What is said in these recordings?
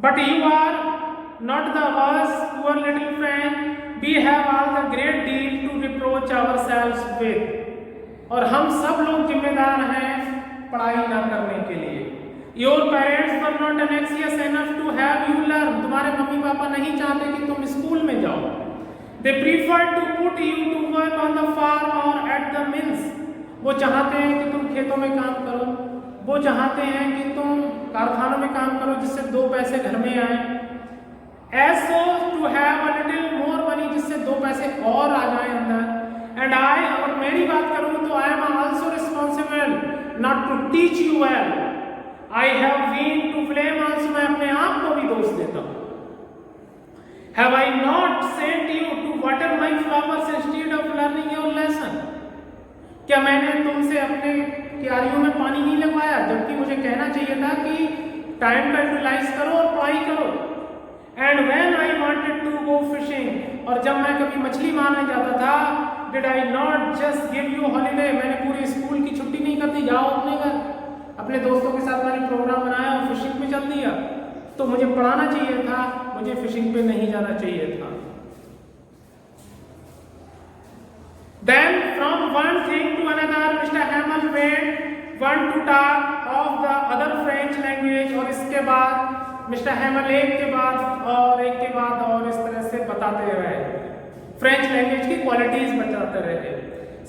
But you are not the worst, poor little friend. We have all the great deal to reproach ourselves with. और हम सब लोग जिम्मेदार हैं पढ़ाई ना करने के लिए. Your parents were not anxious enough to have you learn. तुम्हारे मम्मी पापा नहीं चाहते कि तुम स्कूल में जाओ. They preferred to put you to work on the farm or at the mills. वो चाहते हैं कि तुम खेतों में काम करो, वो चाहते हैं कि तुम कारखानों में काम करो जिससे 2 पैसे घर में आए. As so to have a little more money, जिससे 2 पैसे और आ जाए अंदर. And I, अगर मेरी बात करूँ तो I am also responsible not to teach you well. I have been to blame also. मैं अपने आप को भी दोष देता हूँ. Have I not sent you to water my flowers instead of learning your lesson? क्या मैंने तुमसे अपने क्यारियों में पानी नहीं लगवाया, जबकि मुझे कहना चाहिए था कि टाइम का यूटिलाइज करो और पढ़ाई करो. And when I wanted to go fishing, और जब मैं कभी मछली मारने जाता था, did I not just give you holiday? मैंने पूरी स्कूल की छुट्टी नहीं कर दी, जाओ अपने घर. अपने दोस्तों के साथ मैंने प्रोग्राम बनाया और फिशिंग पे चल दिया. तो मुझे पढ़ाना चाहिए था, मुझे फिशिंग पे नहीं जाना चाहिए था. Then from one thing to another, Mr. Hamel went one to talk of the other French language. और इसके बाद मिस्टर हैमल एक के बाद और इस तरह से बताते रहे, फ्रेंच लैंग्वेज की क्वालिटीज बताते रहे,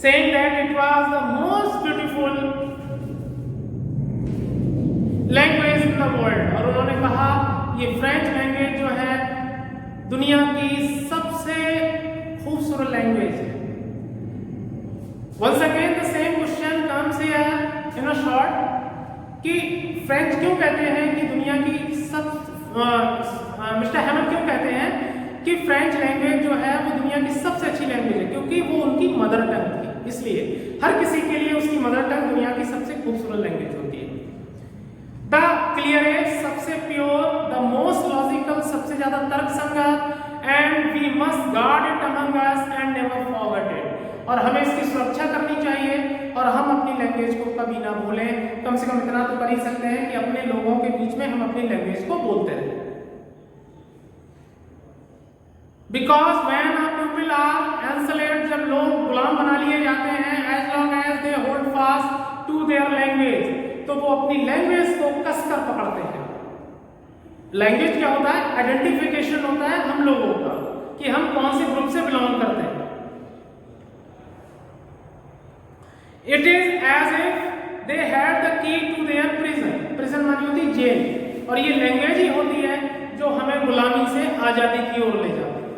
saying that it was the most beautiful language in the world. और उन्होंने कहा ये फ्रेंच लैंग्वेज जो है दुनिया की सबसे खूबसूरत लैंग्वेज है. Once again the same question comes here in a short, कि फ्रेंच क्यों कहते हैं कि दुनिया की मिस्टर हैमल क्यों कहते हैं कि फ्रेंच लैंग्वेज जो है वो दुनिया की सबसे अच्छी लैंग्वेज है? क्योंकि वो उनकी मदर टंग थी. इसलिए हर किसी के लिए उसकी मदर टंग दुनिया की सबसे खूबसूरत लैंग्वेज होती है. द क्लियरेस्ट, सबसे प्योर, द मोस्ट लॉजिकल, सबसे ज्यादा तर्कसंगत, and we must guard it among us and never forget it. और हमें इसकी सुरक्षा करनी चाहिए और हम अपनी लैंग्वेज को कभी ना भूलें. कम से कम इतना तो कर ही सकते हैं कि अपने लोगों के बीच में हम अपनी लैंग्वेज को बोलते रहें. Because when a people are enslaved, जब लोग गुलाम बना लिए जाते हैं, as long as they hold fast to their language, तो वो अपनी लैंग्वेज को कसकर पकड़ते हैं. लैंग्वेज क्या होता है? आइडेंटिफिकेशन होता है हम लोगों का कि हम कौन से ग्रुप से बिलोंग करते हैं. It is as if they had the key to their prison. Prison मानी होती जेल, और ये लैंग्वेज ही होती है जो हमें गुलामी से आजादी की ओर ले जाती है.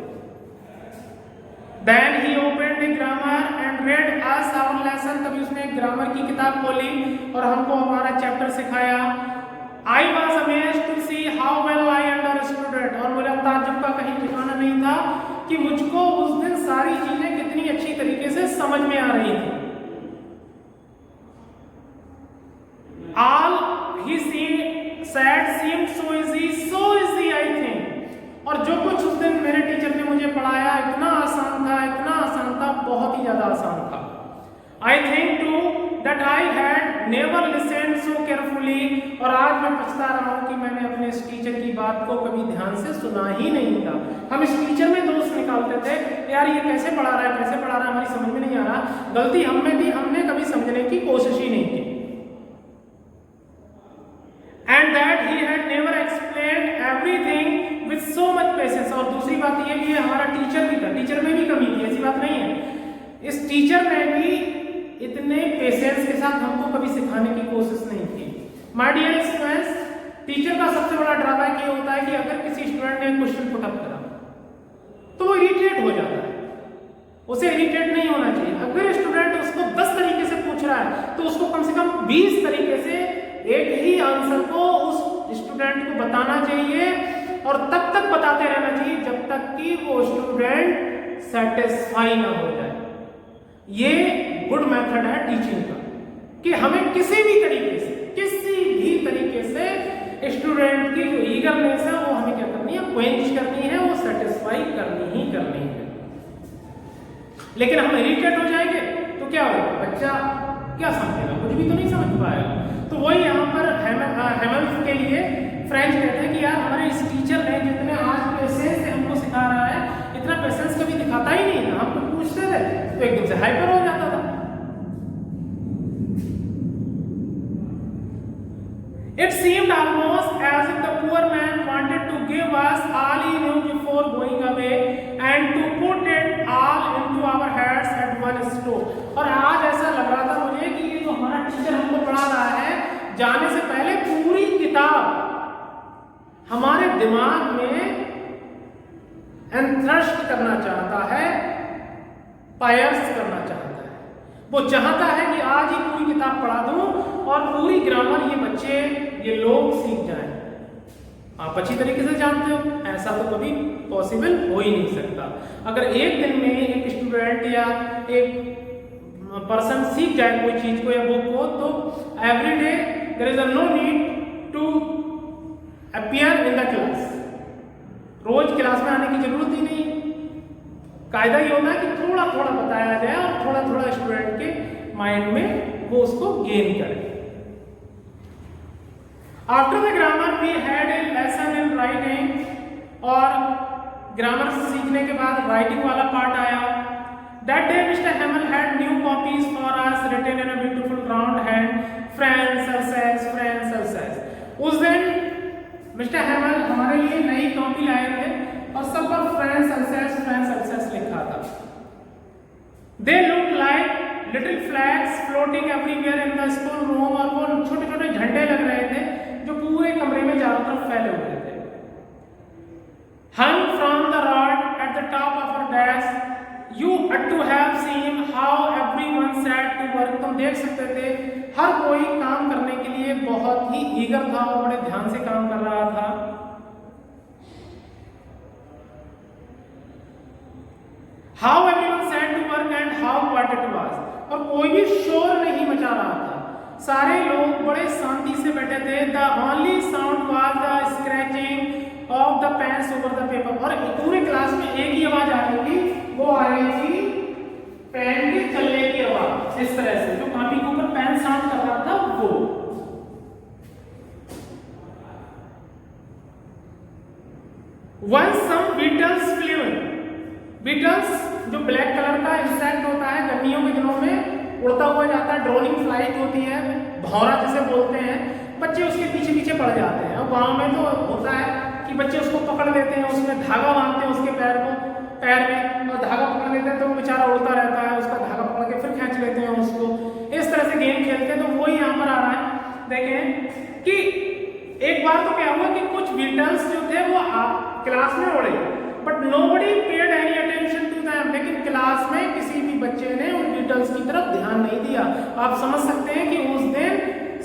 Then he opened the grammar and read us our lesson. तभी उसने ग्रामर की किताब खोली और हमको हमारा चैप्टर सिखाया. I was amazed to see how well I understood it. और मेरा ताज्जुब का कहीं ठिकाना नहीं था कि मुझको उस दिन सारी चीजें कितनी अच्छी तरीके से समझ में आ रही थी. All he said seemed so easy I think. और जो कुछ उस दिन मेरे टीचर ने मुझे पढ़ाया इतना आसान था, बहुत ही ज्यादा आसान था. I think too that I had never listened so carefully. और आज मैं पछता रहा हूँ कि मैंने अपने इस टीचर की बात को कभी ध्यान से सुना ही नहीं था. हम इस टीचर में दोष निकालते थे, यार ये कैसे पढ़ा रहा है, हमारी समझ में नहीं आ रहा. गलती हम में थी, हमने कभी समझने की कोशिश ही नहीं की. And that he had never explained everything with so much patience. और दूसरी बात ये भी है, हमारा टीचर भी था, टीचर में भी कमी थी, ऐसी बात नहीं है. इस टीचर ने भी इतने पेशेंस के साथ हमको कभी सिखाने की कोशिश नहीं की. माय डियर स्टूडेंट्स, टीचर का सबसे बड़ा ड्रॉबैक ये होता है कि अगर किसी स्टूडेंट ने क्वेश्चन पुट अप करा तो वो इरिटेट हो जाता है. उसे इरिटेट नहीं होना चाहिए. अगर स्टूडेंट उसको 10 तरीके से पूछ रहा है तो उसको कम से कम 20 तरीके से एक ही आंसर को उस स्टूडेंट को बताना चाहिए और तब तक बताते रहना चाहिए जब तक कि वो स्टूडेंट सेटिस्फाई ना हो जाए. ये गुड मेथड है टीचिंग का कि हमें किसी भी तरीके से स्टूडेंट की जो ईगरनेस है वो हमें क्या करनी है, क्वेंच करनी है, वो सेटिस्फाई करनी है. लेकिन हम इरिटेट हो जाएंगे तो क्या होगा, बच्चा क्या समझेगा, कुछ भी तो नहीं समझ पाएगा. तो वही यहाँ पर हेमल्स के लिए फ्रेंच कहते हैं कि यार हमारे इस दिमाग में एंथ्रस्ट करना चाहता है, पायर्स करना चाहता है। वो चाहता है कि आज ही पूरी किताब पढ़ा दूं और पूरी ग्रामर ये बच्चे, ये लोग सीख जाएं। आप अच्छी तरीके से जानते हो ऐसा तो कभी पॉसिबल हो ही नहीं सकता। अगर एक दिन में एक स्टूडेंट या एक पर्सन सीख जाए कोई चीज को या बुक को, तो every day there is no need to appear in the class. रोज क्लास में आने की जरूरत ही नहीं। कायदा ये होता है कि थोड़ा थोड़ा बताया जाए और थोड़ा थोड़ा स्टूडेंट के माइंड में वो उसको गेन करे। After the grammar we had a lesson in writing, और ग्रामर सीखने के बाद राइटिंग वाला पार्ट आया। That day mister Hemal had new copies for us written in a beautiful round hand, friends success, friends success. उस दिन mister Hemal हमारे लिए नई कॉपी लाए थे और सब पर फ्रेंड्स सक्सेस लिखा था। They look like little flags floating everywhere in the school room, और वो छोटे छोटे झंडे लग रहे थे जो पूरे कमरे में चारों तरफ फैले हुए थे। Hung from the rod at the top of our desk, you ought to have seen how everyone sat to work. तुम देख सकते थे हर कोई काम करने के लिए बहुत ही ईगर था और बड़े ध्यान से काम कर रहा था। How everyone sat to work and how quiet it was. और कोई भी शोर नहीं मचा रहा था, सारे लोग बड़े शांति से बैठे थे। The only sound was the scratching of the pens over the paper. और पूरे क्लास में एक ही आवाज आ रही थी, वो आ रही थी पेन के चलने की आवाज। इस तरह से जो कॉपी के ऊपर पेन साउंड कर रहा था वो। Once some beetles flew in. Beetles जो ब्लैक कलर का इंसेक्ट होता है, गर्मियों के दिनों में उड़ता हुआ जाता है, ड्रोनिंग फ्लाइट होती है, भौरा जिसे बोलते हैं। बच्चे उसके पीछे पीछे पड़ जाते हैं। और गांव में तो होता है कि बच्चे उसको पकड़ लेते हैं, उसमें धागा बांधते हैं उसके पैर में, और धागा पकड़ लेते हैं तो वो बेचारा उड़ता रहता है, उसका धागा पकड़ के फिर खींच लेते हैं उसको। इस तरह से गेम खेलते हैं। तो वही यहाँ पर आ रहा है। देखें कि एक बार तो क्या हुआ कि कुछ बीटल्स जो थे वो क्लास में उड़े, but nobody paid any attention to them. लेकिन क्लास में किसी भी बच्चे ने उन बीटल्स की तरफ ध्यान नहीं दिया। आप समझ सकते हैं कि उस दिन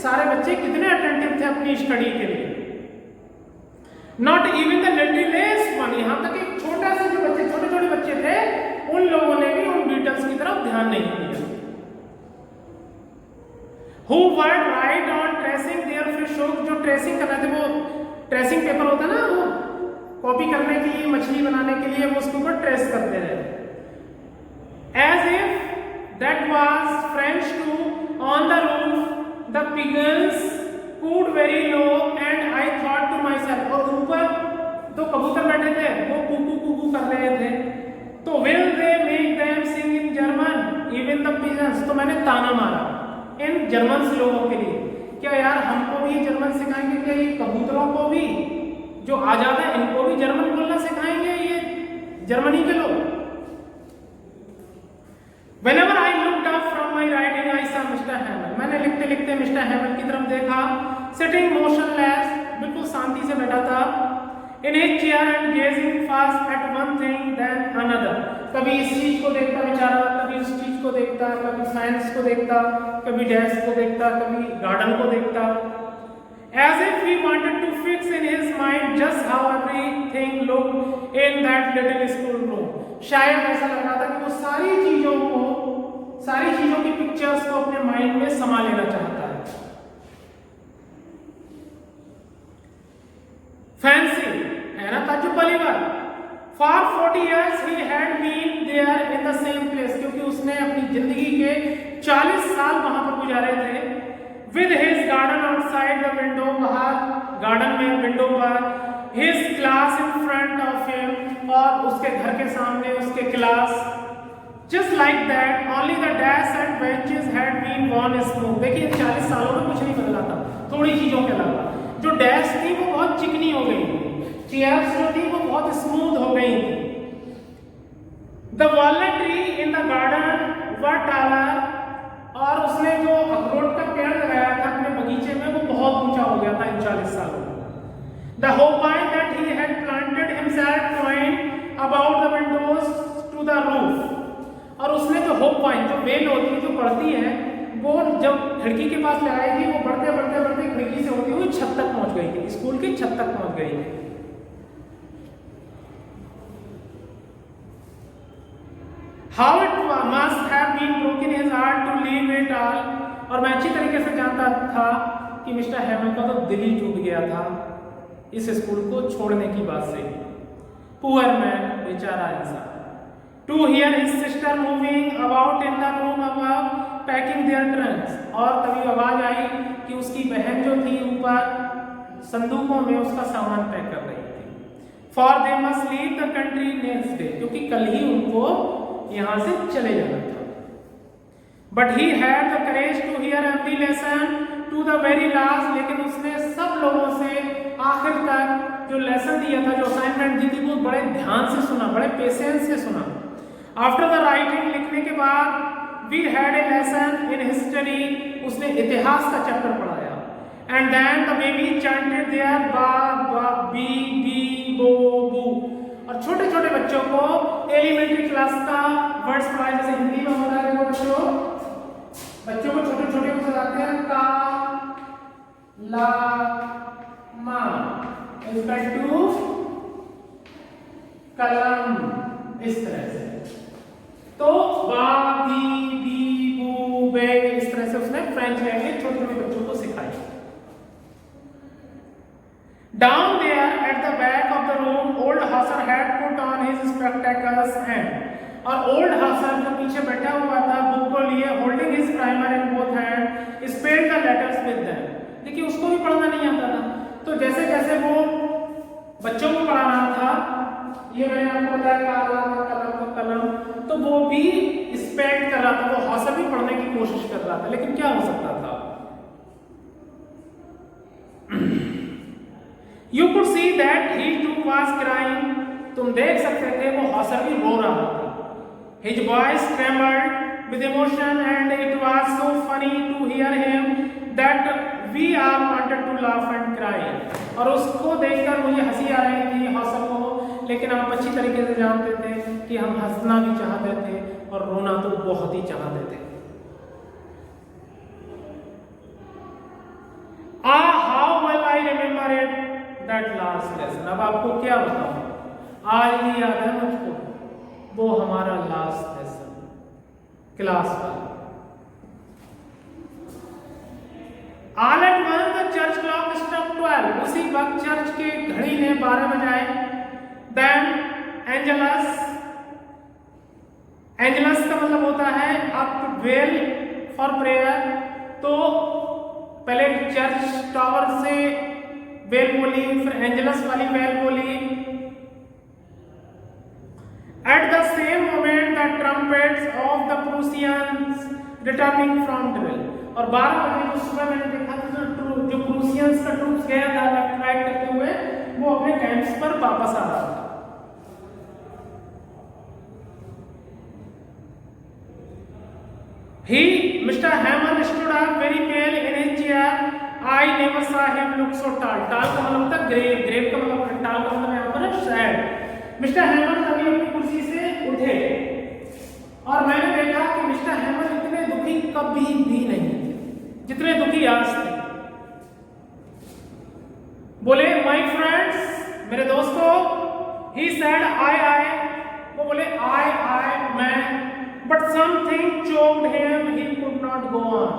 सारे बच्चे कितने अटेंटिव थे अपनी स्टडी के लिए। नॉट इवन द लिटिलेस्ट वन, यहाँ तक एक छोटा सा जो बच्चे, छोटे छोटे बच्चे थे, उन लोगों ने भी उन बीटल्स की तरफ ध्यान नहीं दिया। Who were right on tracing their fish hook, जो ट्रेसिंग कर रहे थे, वो ट्रेसिंग पेपर होता है ना, वो कॉपी करने के लिए, मछली बनाने के लिए वो उसके ऊपर ट्रेस करते रहे। As if that was French too, on the roof the pigeons cooed very low and I thought to myself, और ऊपर तो कबूतर बैठे थे वो कुकू कुकू कर रहे थे, तो will they make them sing in German even the pigeons। तो मैंने ताना मारा इन जर्मन लोगों के लिए, क्या यार हमको भी जर्मन सिखाएंगे क्या? ये कबूतरों को भी जो आजाद है इनको भी जर्मन बोलना सिखाएंगे ये जर्मनी के लोग। Whenever I looked up from my writing, I saw Mr. Hamel। मैंने लिखते लिखते मिस्टर हैमल की तरफ देखा, sitting motionless, बिल्कुल शांति से बैठा था, in his chair and gazing fast at one thing then another। कभी इस चीज को देखता बेचारा, कभी उस चीज को देखता, कभी फैंस को देखता, कभी डेस्क को देखता, कभी गार्डन को देखता। As if he wanted to fix in his mind just how everything looked in that little school room। शायद ऐसा लग रहा था कि वो सारी चीजों की पिक्चर्स को अपने माइंड में समा लेना चाहता है। फैंसी है ना, ताज्जुब वाली बात। For 40 years he had been there in the same place, क्योंकि उसने अपनी जिंदगी के 40 साल वहां पर गुजारे थे। With his garden outside the window, बाहर गार्डन में विंडो पर, his class in front of him, और उसके घर के सामने उसके class. Just like that, only the desks and benches had been worn smooth। देखिए 40 सालों में कुछ नहीं बदला था, थोड़ी चीजों के अलावा। जो डेस्क थी वो बहुत चिकनी हो गई थी, चेयर्स जो थी वो बहुत स्मूथ हो गई थी। The walnut tree in the garden were taller, और उसने जो अखरोट का पेड़ लगाया था अपने बगीचे में वो बहुत ऊंचा हो गया था इन 40 सालों में। The hope that he about the windows to the roof, और उसने जो होप पॉइंट, जो बेल होती है, जो बढ़ती है, वो जब खिड़की के पास लगाई थी, वो बढ़ते बढ़ते बढ़ते खिड़की से होती हुई छत तक पहुंच गई थी, स्कूल की छत तक पहुंच गई थी। How it must have been broken his heart to leave it all, और मैं अच्छी तरीके से जानता था कि मिस्टर हेमन का तो दिल ही टूट गया था इस स्कूल को छोड़ने की बात से। Poor man, बेचारा इंसान। To hear his sister moving about in the room above, packing their trunks, और तभी आवाज आई कि उसकी बहन जो थी ऊपर संदूकों में उसका सामान पैक कर रही थी। For they must leave the country next day, क्योंकि कल ही उनको यहाँ से चले जाना था। But he had the courage to hear every lesson to the very last, लेकिन उसने सब लोगों से आखिर तक जो लेसन दिया था, जो असाइनमेंट दी थी, वो बड़े ध्यान से सुना, बड़े पेशेंस से सुना। After the writing, लिखने के बाद, we had a lesson in history, उसने इतिहास का चैप्टर पढ़ाया। And then the baby chanted their ba ba bi bi bo bu, और छोटे छोटे बच्चों को एलिमेंट्री क्लास का वर्ड्स पढ़ाए, जैसे हिंदी में होता है। बच्चों को छोटे छोटे को बताते हैं का ला मा इक्वल टू कलम, इस तरह से। तो बा बी बी बू बे, इस तरह से उसने फ्रेंच लैंग्वेज छोटे छोटे बच्चों को सिखाई। Down there at the back of the room, old Hasser had put on his spectacles and, और old Hasser जो पीछे बैठा हुआ था बुक को लिए, holding his primer in both hands, spelled the letters with them। देखिए उसको भी पढ़ना नहीं आता था, तो जैसे जैसे वो बच्चों को पढ़ा रहा था, ये मैंने आपको बताया कलम कलम, तो वो भी स्पेल कर रहा था, वो हासिल भी पढ़ने की कोशिश कर रहा था, लेकिन क्या हो सकता था? You could see that he too was crying, तुम देख सकते थे वो हासिल भी रो रहा था। His voice trembled with emotion and it was so funny to hear him that we all wanted to laugh and cry, और उसको देखकर मुझे हंसी आ रही थी हासिल को, लेकिन आप अच्छी तरीके से जानते थे कि हम हंसना भी चाहते थे और रोना तो बहुत ही चाहते थे। How well I remember it, that last lesson। अब आपको क्या बताऊं, आज भी याद है मुझको वो हमारा लास्ट लेसन क्लास वाला। All at once the church clock struck 12, उसी वक्त चर्च के घड़ी ने 12 बजाए। Then एंजलस का मतलब होता है अप वेल फॉर प्रेयर, तो पहले चर्च टावर से बेल बोली, फिर एंजलस वाली बेल बोली। At the same moment the trumpets of the Prussians returning from drill, और 12 बजे जो सुबह मैंने देखा था जो प्रूसियंस का ट्रूप्स गया था लेफ्ट राइट करते हुए, वो अपने कैंप्स पर वापस आ रहा था। Mr. Hammond stood up very pale in his chair. I never saw him look so tall. Tall का मतलब होता है ग्रेव, ग्रेव का मतलब tall का मतलब यहाँ पर है सैड। मिस्टर हेमंड तभी अपनी कुर्सी से उठे और मैंने देखा कि मिस्टर हेमंड इतने दुखी कभी भी नहीं थे जितने दुखी आज थे। बोले माय फ्रेंड्स, मेरे दोस्तों, ही सेड I, वो बोले I मैं, but something choked him, he could not go on।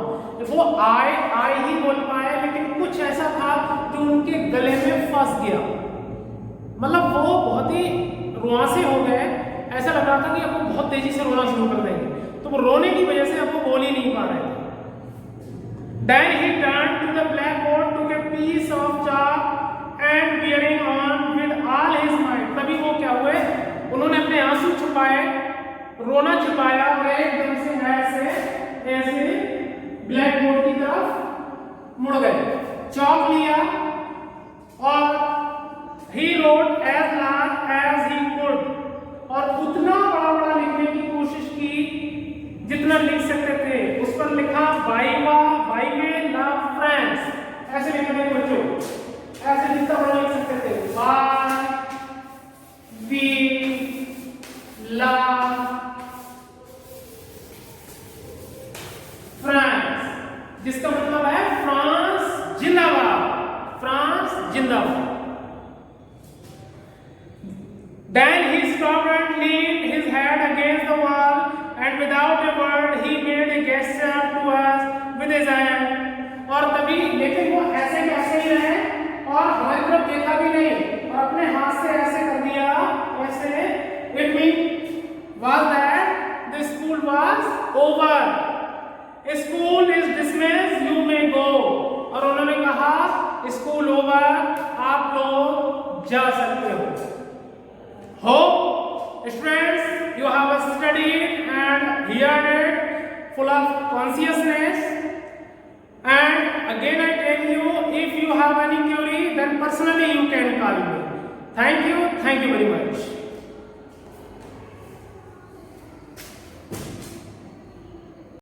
वो I ही बोल पाए, लेकिन कुछ ऐसा था जो उनके गले में फंस गया, मतलब वो बहुत ही रुआंसे हो गए, ऐसा लग रहा था कि अब वो बहुत तेजी से रोना शुरू कर देंगे, तो वो रोने की वजह से अब वो बोल ही नहीं पा रहे थे। Then he turned to the blackboard, took a piece of chalk and bearing on with all his might, तभी वो क्या हुए, उन्होंने अपने आंसू छुपाए, रोना छुपाया और एकदम से ऐसे ब्लैक बोर्ड की तरफ मुड़ गए, चौक लिया और he wrote as large as he could, और उतना बड़ा लिखने की कोशिश की जितना लिख सकते थे। उस पर लिखा बाई वे लव फ्रेंड्स, ऐसे लिखने के बच्चों, ऐसे जितना बड़ा लिख सकते थे, by we Then he stopped and leaned his head against the wall, and without a word he made a gesture to us with his hand. और तभी लेकिन वो ऐसे कैसे ही रहे और हमारी तरफ देखा भी नहीं और अपने हाथ से ऐसे कर दिया ऐसे. It means was that the school was over. School is dismissed, you may go. और उन्होंने कहा स्कूल ओवर, आप लोग जा सकते हो. Hope students you have studied and heard it full of consciousness. And again I tell you, if you have any query, then personally you can call me. Thank you very much.